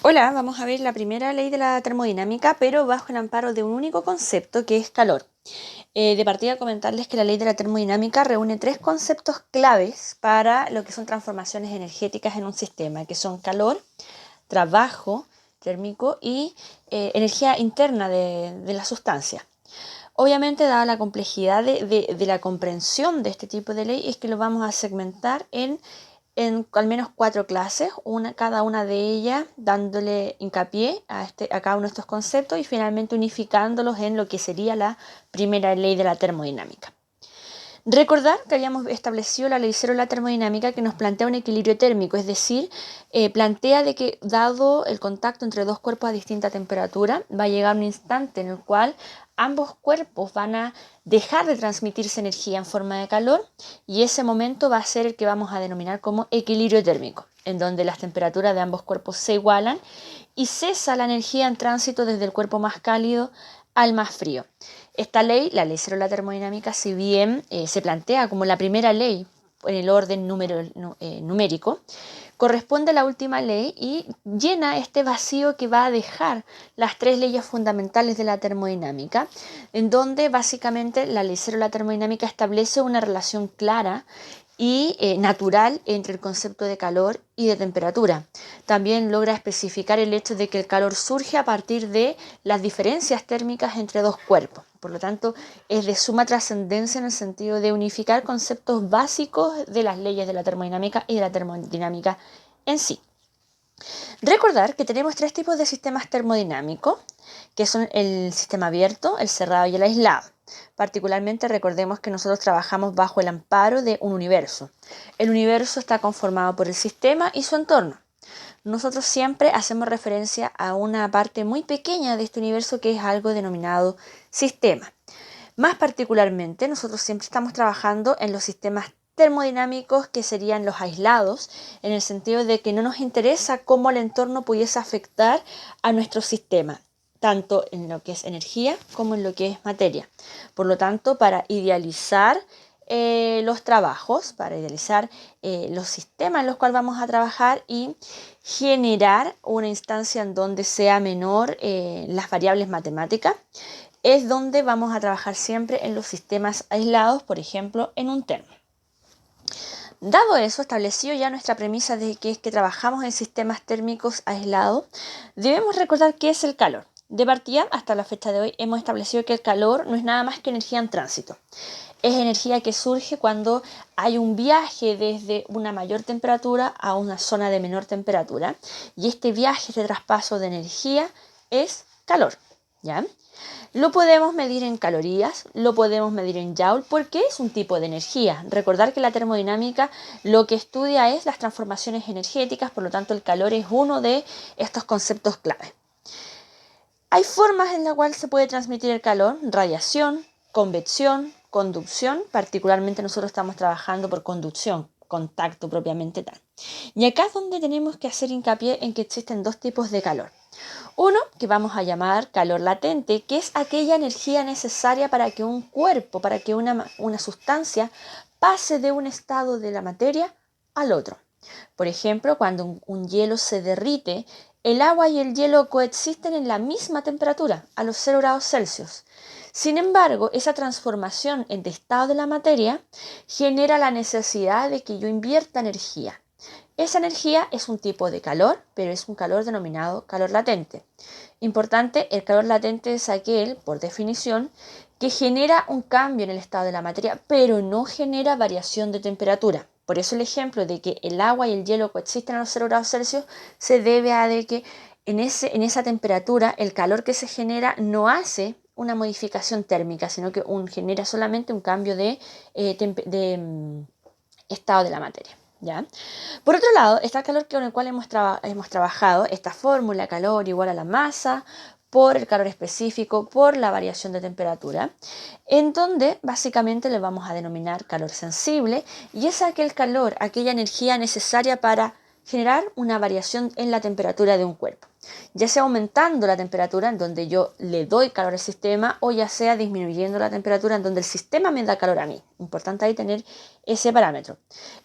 Hola, vamos a ver la primera ley de la termodinámica, pero bajo el amparo de un único concepto que es calor. De partida comentarles que la ley de la termodinámica reúne tres conceptos claves para lo que son transformaciones energéticas en un sistema, que son calor, trabajo térmico y energía interna de la sustancia. Obviamente, dada la complejidad de la comprensión de este tipo de ley, es que lo vamos a segmentar en al menos 4 clases, cada una de ellas dándole hincapié a cada uno de estos conceptos y finalmente unificándolos en lo que sería la primera ley de la termodinámica. Recordar que habíamos establecido la ley cero de la termodinámica que nos plantea un equilibrio térmico, es decir, plantea de que dado el contacto entre dos cuerpos a distinta temperatura, va a llegar un instante en el cual ambos cuerpos van a dejar de transmitirse energía en forma de calor y ese momento va a ser el que vamos a denominar como equilibrio térmico, en donde las temperaturas de ambos cuerpos se igualan y cesa la energía en tránsito desde el cuerpo más cálido al más frío. Esta ley, la ley cero de la termodinámica, si bien se plantea como la primera ley en el orden numérico, corresponde a la última ley y llena este vacío que va a dejar las tres leyes fundamentales de la termodinámica, en donde básicamente la ley cero de la termodinámica establece una relación clara y natural entre el concepto de calor y de temperatura. También logra especificar el hecho de que el calor surge a partir de las diferencias térmicas entre dos cuerpos. Por lo tanto, es de suma trascendencia en el sentido de unificar conceptos básicos de las leyes de la termodinámica y de la termodinámica en sí. Recordar que tenemos tres tipos de sistemas termodinámicos, que son el sistema abierto, el cerrado y el aislado. Particularmente recordemos que nosotros trabajamos bajo el amparo de un universo. El universo está conformado por el sistema y su entorno. Nosotros siempre hacemos referencia a una parte muy pequeña de este universo que es algo denominado sistema. Más particularmente, nosotros siempre estamos trabajando en los sistemas termodinámicos que serían los aislados, en el sentido de que no nos interesa cómo el entorno pudiese afectar a nuestro sistema, tanto en lo que es energía como en lo que es materia. Por lo tanto, para idealizar los trabajos, para idealizar los sistemas en los cuales vamos a trabajar y generar una instancia en donde sea menor las variables matemáticas, es donde vamos a trabajar siempre en los sistemas aislados, por ejemplo, en un termo. Dado eso, establecido ya nuestra premisa de que es que trabajamos en sistemas térmicos aislados, debemos recordar qué es el calor. De partida, hasta la fecha de hoy, hemos establecido que el calor no es nada más que energía en tránsito. Es energía que surge cuando hay un viaje desde una mayor temperatura a una zona de menor temperatura. Y este viaje, este traspaso de energía es calor, ¿ya? Lo podemos medir en calorías, lo podemos medir en joule, porque es un tipo de energía. Recordar que la termodinámica lo que estudia es las transformaciones energéticas, por lo tanto el calor es uno de estos conceptos clave. Hay formas en las cuales se puede transmitir el calor: radiación, convección, conducción. Particularmente nosotros estamos trabajando por conducción, contacto propiamente tal. Y acá es donde tenemos que hacer hincapié en que existen dos tipos de calor. Uno, que vamos a llamar calor latente, que es aquella energía necesaria para que un cuerpo, para que una sustancia pase de un estado de la materia al otro. Por ejemplo, cuando un hielo se derrite, el agua y el hielo coexisten en la misma temperatura, a los 0 grados Celsius. Sin embargo, esa transformación de estado de la materia genera la necesidad de que yo invierta energía. Esa energía es un tipo de calor, pero es un calor denominado calor latente. Importante, el calor latente es aquel, por definición, que genera un cambio en el estado de la materia, pero no genera variación de temperatura. Por eso el ejemplo de que el agua y el hielo coexisten a los 0 grados Celsius se debe a de que en esa temperatura el calor que se genera no hace una modificación térmica, sino que genera solamente un cambio de estado de la materia, ¿ya? Por otro lado, está el calor con el cual hemos trabajado, esta fórmula: calor igual a la masa por el calor específico por la variación de temperatura, en donde básicamente le vamos a denominar calor sensible, y es aquel calor, aquella energía necesaria para generar una variación en la temperatura de un cuerpo, ya sea aumentando la temperatura en donde yo le doy calor al sistema o ya sea disminuyendo la temperatura en donde el sistema me da calor a mí. Importante ahí tener ese parámetro.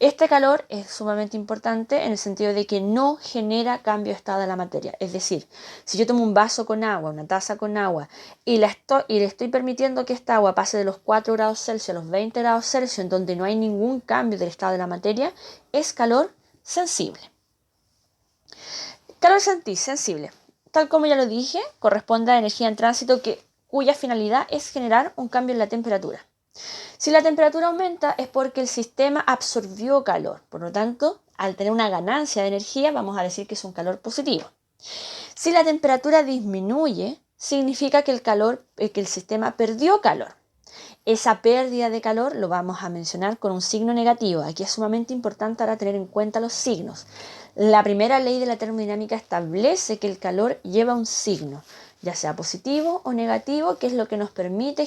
Este calor es sumamente importante en el sentido de que no genera cambio de estado de la materia. Es decir, si yo tomo un vaso con agua, una taza con agua y le estoy permitiendo que esta agua pase de los 4 grados Celsius a los 20 grados Celsius en donde no hay ningún cambio del estado de la materia, es calor sensible. Calor sensible, tal como ya lo dije, corresponde a energía en tránsito cuya finalidad es generar un cambio en la temperatura. Si la temperatura aumenta es porque el sistema absorbió calor, por lo tanto, al tener una ganancia de energía vamos a decir que es un calor positivo. Si la temperatura disminuye, significa que el sistema perdió calor. Esa pérdida de calor lo vamos a mencionar con un signo negativo. Aquí es sumamente importante ahora tener en cuenta los signos. La primera ley de la termodinámica establece que el calor lleva un signo, ya sea positivo o negativo, que es lo que nos permite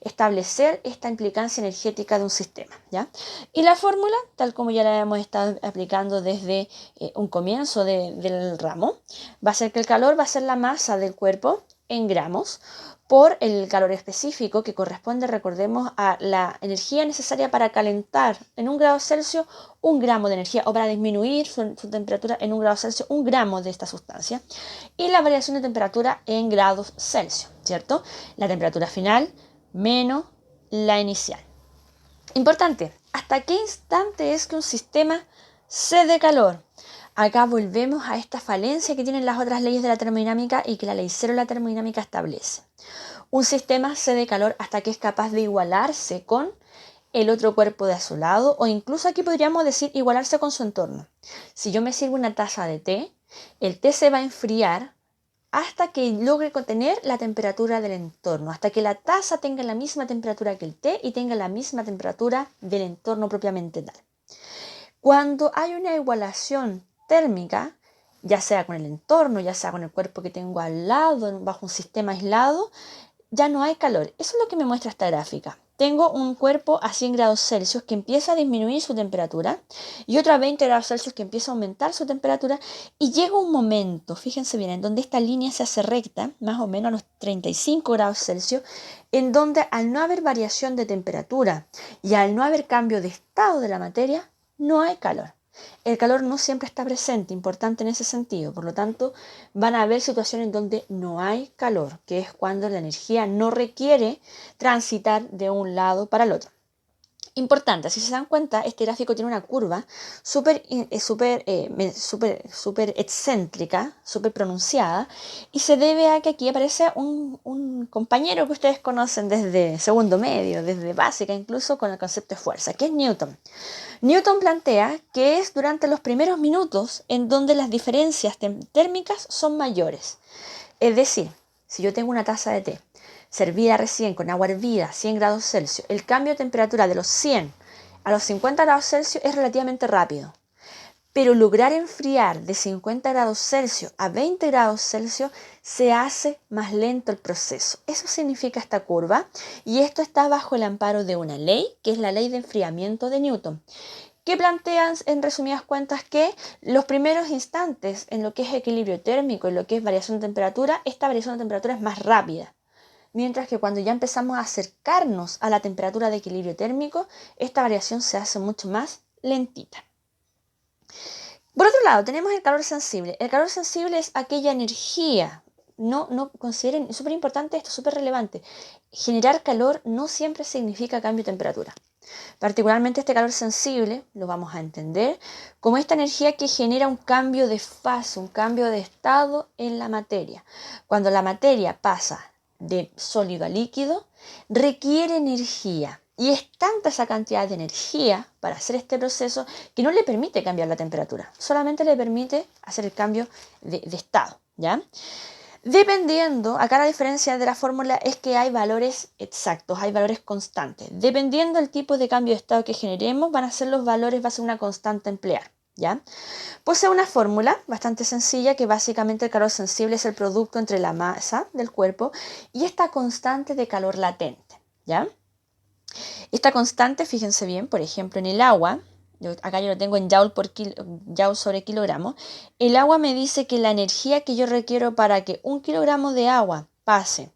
establecer esta implicancia energética de un sistema, ¿ya? Y la fórmula, tal como ya la hemos estado aplicando desde un comienzo del ramo, va a ser que el calor va a ser la masa del cuerpo en gramos por el calor específico que corresponde, recordemos, a la energía necesaria para calentar en 1 grado Celsius 1 gramo de energía o para disminuir su temperatura en 1 grado Celsius 1 gramo de esta sustancia y la variación de temperatura en grados Celsius, ¿cierto? La temperatura final menos la inicial. Importante, ¿hasta qué instante es que un sistema cede calor? Acá volvemos a esta falencia que tienen las otras leyes de la termodinámica y que la ley cero de la termodinámica establece. Un sistema cede calor hasta que es capaz de igualarse con el otro cuerpo de a su lado o incluso aquí podríamos decir igualarse con su entorno. Si yo me sirvo una taza de té, el té se va a enfriar hasta que logre contener la temperatura del entorno, hasta que la taza tenga la misma temperatura que el té y tenga la misma temperatura del entorno propiamente tal. Cuando hay una igualación térmica, ya sea con el entorno, ya sea con el cuerpo que tengo al lado, bajo un sistema aislado, ya no hay calor. Eso es lo que me muestra esta gráfica. Tengo un cuerpo a 100 grados Celsius que empieza a disminuir su temperatura y otro a 20 grados Celsius que empieza a aumentar su temperatura y llega un momento, fíjense bien, en donde esta línea se hace recta, más o menos a los 35 grados Celsius, en donde al no haber variación de temperatura y al no haber cambio de estado de la materia, no hay calor. El calor no siempre está presente, importante en ese sentido. Por lo tanto, van a haber situaciones en donde no hay calor, que es cuando la energía no requiere transitar de un lado para el otro. Importante, si se dan cuenta, este gráfico tiene una curva súper excéntrica, súper pronunciada, y se debe a que aquí aparece un compañero que ustedes conocen desde segundo medio, desde básica, incluso con el concepto de fuerza, que es Newton. Newton plantea que es durante los primeros minutos en donde las diferencias térmicas son mayores. Es decir, si yo tengo una taza de té servida recién con agua hervida, 100 grados Celsius, el cambio de temperatura de los 100 a los 50 grados Celsius es relativamente rápido. Pero lograr enfriar de 50 grados Celsius a 20 grados Celsius se hace más lento el proceso. Eso significa esta curva y esto está bajo el amparo de una ley, que es la ley de enfriamiento de Newton, que plantean en resumidas cuentas que los primeros instantes en lo que es equilibrio térmico, en lo que es variación de temperatura, esta variación de temperatura es más rápida. Mientras que cuando ya empezamos a acercarnos a la temperatura de equilibrio térmico, esta variación se hace mucho más lentita. Por otro lado, tenemos el calor sensible. El calor sensible es aquella energía. No consideren, es súper importante esto, súper relevante. Generar calor no siempre significa cambio de temperatura. Particularmente este calor sensible, lo vamos a entender, como esta energía que genera un cambio de fase, un cambio de estado en la materia. Cuando la materia pasa de sólido a líquido, requiere energía. Y es tanta esa cantidad de energía para hacer este proceso que no le permite cambiar la temperatura, solamente le permite hacer el cambio de estado, ¿ya? Dependiendo, acá la diferencia de la fórmula es que hay valores exactos, hay valores constantes. Dependiendo del tipo de cambio de estado que generemos, van a ser los valores, va a ser una constante a emplear, ¿ya? Posee una fórmula bastante sencilla que básicamente el calor sensible es el producto entre la masa del cuerpo y esta constante de calor latente, ¿ya? Esta constante, fíjense bien, por ejemplo, en el agua acá yo lo tengo en joule sobre kilogramo, el agua me dice que la energía que yo requiero para que 1 kilogramo de agua pase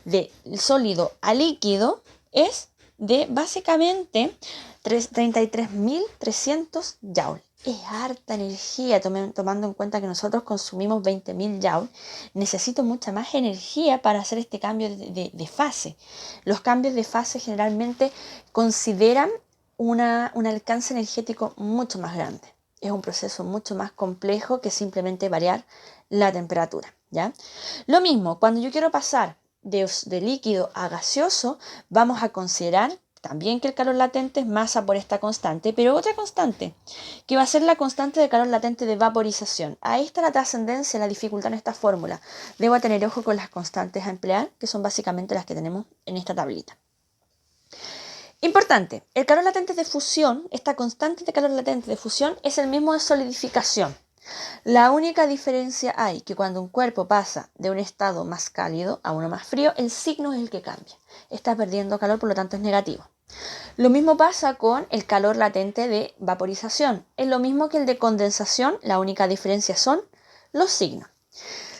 de sólido a líquido es de básicamente 33.300 joules. Es harta energía, tomando en cuenta que nosotros consumimos 20.000 joules. Necesito mucha más energía para hacer este cambio de fase. Los cambios de fase generalmente consideran un alcance energético mucho más grande. Es un proceso mucho más complejo que simplemente variar la temperatura, ¿ya? Lo mismo, cuando yo quiero pasar de líquido a gaseoso, vamos a considerar también que el calor latente es masa por esta constante, pero otra constante, que va a ser la constante de calor latente de vaporización. Ahí está la trascendencia, la dificultad en esta fórmula. Debo tener ojo con las constantes a emplear, que son básicamente las que tenemos en esta tablita. Importante, el calor latente de fusión, esta constante de calor latente de fusión es el mismo de solidificación. La única diferencia hay que cuando un cuerpo pasa de un estado más cálido a uno más frío, el signo es el que cambia. Está perdiendo calor, por lo tanto es negativo. Lo mismo pasa con el calor latente de vaporización. Es lo mismo que el de condensación, la única diferencia son los signos.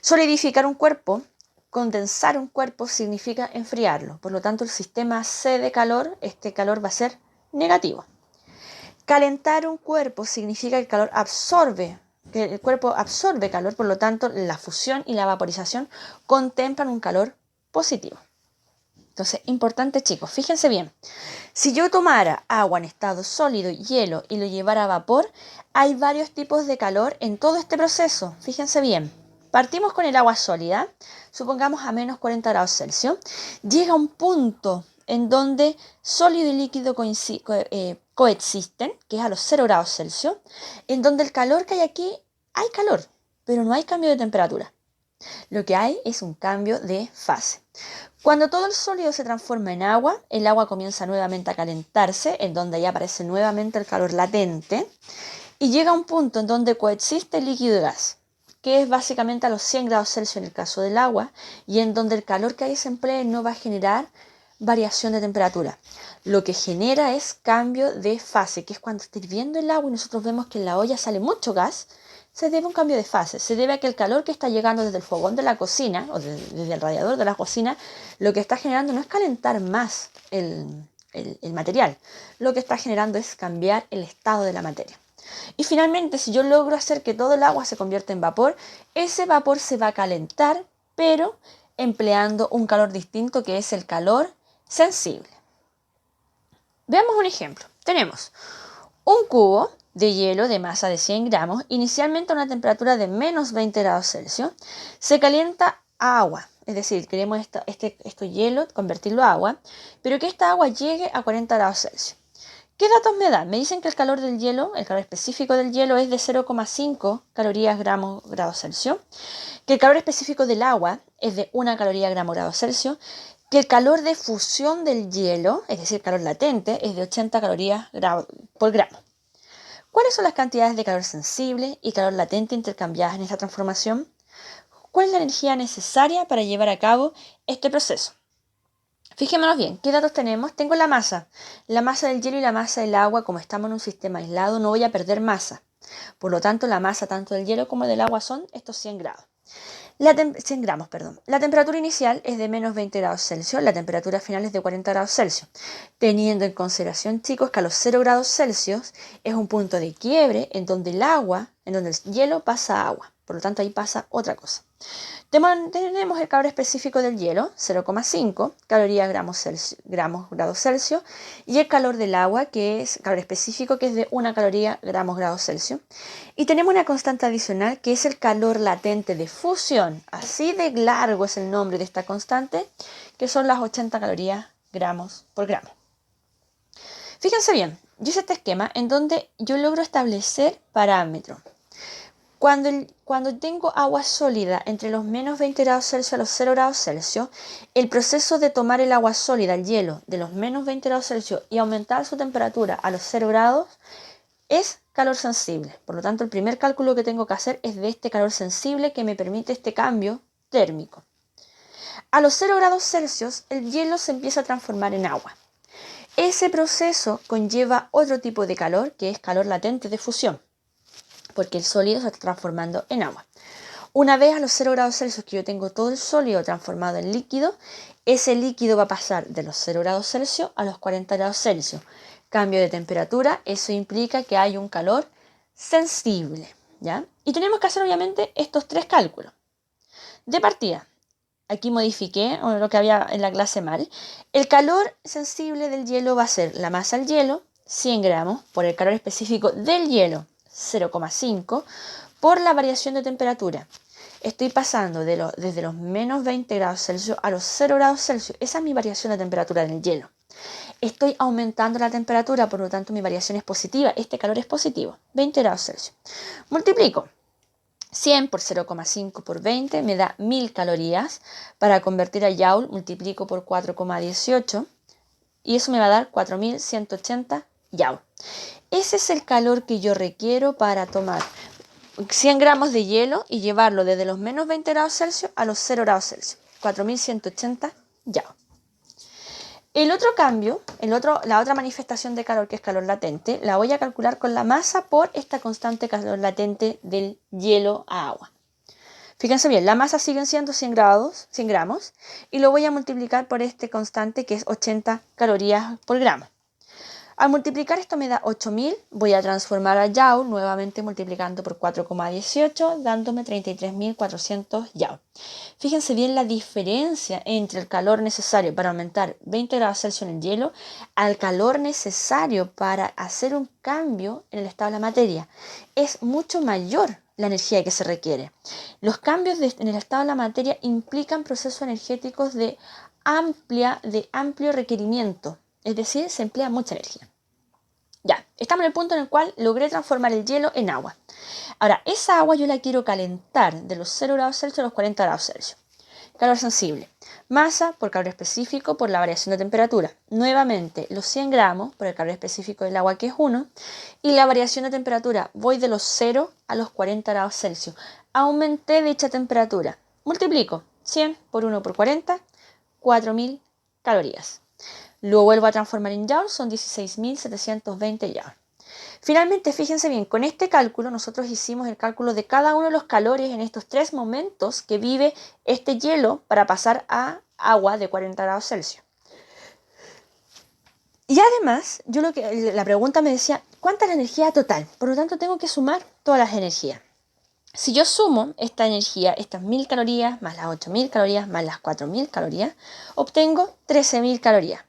Solidificar un cuerpo, condensar un cuerpo significa enfriarlo. Por lo tanto, el sistema C de calor, este calor va a ser negativo. Calentar un cuerpo significa que el cuerpo absorbe calor, por lo tanto, la fusión y la vaporización contemplan un calor positivo. Entonces, importante chicos, fíjense bien, si yo tomara agua en estado sólido, hielo y lo llevara a vapor, hay varios tipos de calor en todo este proceso, fíjense bien. Partimos con el agua sólida, supongamos a menos 40 grados Celsius, llega un punto en donde sólido y líquido coexisten, que es a los 0 grados Celsius, en donde el calor que hay aquí, hay calor, pero no hay cambio de temperatura. Lo que hay es un cambio de fase. Cuando todo el sólido se transforma en agua, el agua comienza nuevamente a calentarse, en donde ya aparece nuevamente el calor latente, y llega a un punto en donde coexiste líquido y gas, que es básicamente a los 100 grados Celsius en el caso del agua, y en donde el calor que ahí se emplea no va a generar variación de temperatura. Lo que genera es cambio de fase, que es cuando está hirviendo el agua y nosotros vemos que en la olla sale mucho gas, se debe a un cambio de fase, se debe a que el calor que está llegando desde el fogón de la cocina o desde el radiador de la cocina, lo que está generando no es calentar más el material, lo que está generando es cambiar el estado de la materia. Y finalmente, si yo logro hacer que todo el agua se convierta en vapor, ese vapor se va a calentar, pero empleando un calor distinto que es el calor sensible. Veamos un ejemplo. Tenemos un cubo de hielo de masa de 100 gramos, inicialmente a una temperatura de menos 20 grados Celsius, se calienta a agua, es decir, queremos este hielo convertirlo a agua, pero que esta agua llegue a 40 grados Celsius. ¿Qué datos me dan? Me dicen que el calor del hielo, el calor específico del hielo es de 0,5 calorías grados Celsius, que el calor específico del agua es de 1 caloría gramo grados Celsius, que el calor de fusión del hielo, es decir, calor latente, es de 80 calorías por gramo. ¿Cuáles son las cantidades de calor sensible y calor latente intercambiadas en esta transformación? ¿Cuál es la energía necesaria para llevar a cabo este proceso? Fijémonos bien, ¿qué datos tenemos? Tengo la masa del hielo y la masa del agua. Como estamos en un sistema aislado, no voy a perder masa. Por lo tanto, la masa tanto del hielo como del agua son estos 100 grados. 100 gramos, perdón. La temperatura inicial es de menos 20 grados Celsius, la temperatura final es de 40 grados Celsius. Teniendo en consideración, chicos, que a los 0 grados Celsius es un punto de quiebre en donde el hielo pasa a agua. Por lo tanto, ahí pasa otra cosa. Tenemos el calor específico del hielo, 0,5 calorías grados Celsius, y el calor del agua, que es calor específico, que es de 1 caloría gramos grados Celsius. Y tenemos una constante adicional, que es el calor latente de fusión. Así de largo es el nombre de esta constante, que son las 80 calorías gramos por gramo. Fíjense bien, yo hice este esquema en donde yo logro establecer parámetros. Cuando tengo agua sólida entre los menos 20 grados Celsius a los 0 grados Celsius, el proceso de tomar el agua sólida, el hielo, de los menos 20 grados Celsius y aumentar su temperatura a los 0 grados es calor sensible. Por lo tanto, el primer cálculo que tengo que hacer es de este calor sensible que me permite este cambio térmico. A los 0 grados Celsius, el hielo se empieza a transformar en agua. Ese proceso conlleva otro tipo de calor, que es calor latente de fusión, porque el sólido se está transformando en agua. Una vez a los 0 grados Celsius que yo tengo todo el sólido transformado en líquido, ese líquido va a pasar de los 0 grados Celsius a los 40 grados Celsius. Cambio de temperatura, eso implica que hay un calor sensible, ¿ya? Y tenemos que hacer obviamente estos tres cálculos. De partida, aquí modifiqué lo que había en la clase mal. El calor sensible del hielo va a ser la masa del hielo, 100 gramos, por el calor específico del hielo, 0,5, por la variación de temperatura. Estoy pasando desde los menos 20 grados Celsius a los 0 grados Celsius. Esa es mi variación de temperatura del hielo. Estoy aumentando la temperatura, por lo tanto mi variación es positiva. Este calor es positivo, 20 grados Celsius. Multiplico 100 por 0,5 por 20, me da 1000 calorías. Para convertir a Joule, multiplico por 4,18 y eso me va a dar 4180 Joule. Ese es el calor que yo requiero para tomar 100 gramos de hielo y llevarlo desde los menos 20 grados Celsius a los 0 grados Celsius. 4180 Joule. El otro cambio, la otra manifestación de calor, que es calor latente, la voy a calcular con la masa por esta constante calor latente del hielo a agua. Fíjense bien, la masa sigue siendo 100 gramos y lo voy a multiplicar por este constante que es 80 calorías por gramo. Al multiplicar esto me da 8000, voy a transformar a Joule nuevamente multiplicando por 4,18, dándome 33.400 Joule. Fíjense bien la diferencia entre el calor necesario para aumentar 20 grados Celsius en el hielo al calor necesario para hacer un cambio en el estado de la materia. Es mucho mayor la energía que se requiere. Los cambios en el estado de la materia implican procesos energéticos de amplio requerimiento. Es decir, se emplea mucha energía. Ya, estamos en el punto en el cual logré transformar el hielo en agua. Ahora, esa agua yo la quiero calentar de los 0 grados Celsius a los 40 grados Celsius. Calor sensible. Masa por calor específico por la variación de temperatura. Nuevamente, los 100 gramos por el calor específico del agua, que es 1. Y la variación de temperatura, voy de los 0 a los 40 grados Celsius. Aumenté dicha temperatura. Multiplico 100 por 1 por 40, 4000 calorías. Lo vuelvo a transformar en Joule, son 16.720 Joule. Finalmente, fíjense bien, con este cálculo nosotros hicimos el cálculo de cada uno de los calores en estos tres momentos que vive este hielo para pasar a agua de 40 grados Celsius. Y además, la pregunta me decía, ¿cuánta es la energía total? Por lo tanto, tengo que sumar todas las energías. Si yo sumo esta energía, estas 1000 calorías, más las 8000 calorías, más las 4000 calorías, obtengo 13000 calorías.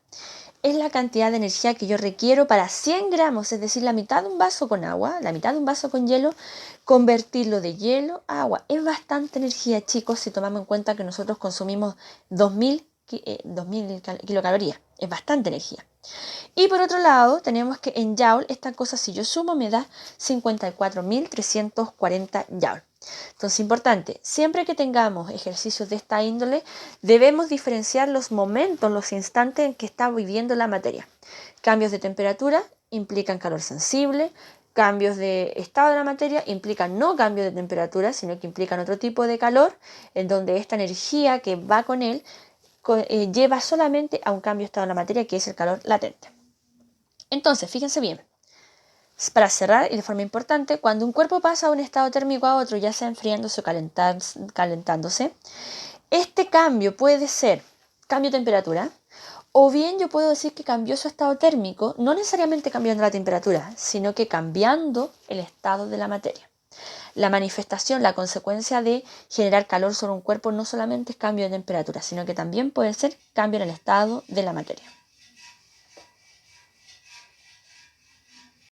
Es la cantidad de energía que yo requiero para 100 gramos, es decir, la mitad de un vaso con agua, la mitad de un vaso con hielo, convertirlo de hielo a agua. Es bastante energía, chicos, si tomamos en cuenta que nosotros consumimos 2000 kilocalorías. Es bastante energía. Y por otro lado, tenemos que en Joule, esta cosa si yo sumo me da 54.340 Joule. Entonces, importante, siempre que tengamos ejercicios de esta índole, debemos diferenciar los momentos, los instantes en que está viviendo la materia. Cambios de temperatura implican calor sensible, cambios de estado de la materia implican no cambios de temperatura, sino que implican otro tipo de calor, en donde esta energía que va con él lleva solamente a un cambio de estado de la materia, que es el calor latente. Entonces, fíjense bien. Para cerrar, y de forma importante, cuando un cuerpo pasa de un estado térmico a otro, ya sea enfriándose o calentándose, este cambio puede ser cambio de temperatura, o bien yo puedo decir que cambió su estado térmico, no necesariamente cambiando la temperatura, sino que cambiando el estado de la materia. La manifestación, la consecuencia de generar calor sobre un cuerpo no solamente es cambio de temperatura, sino que también puede ser cambio en el estado de la materia.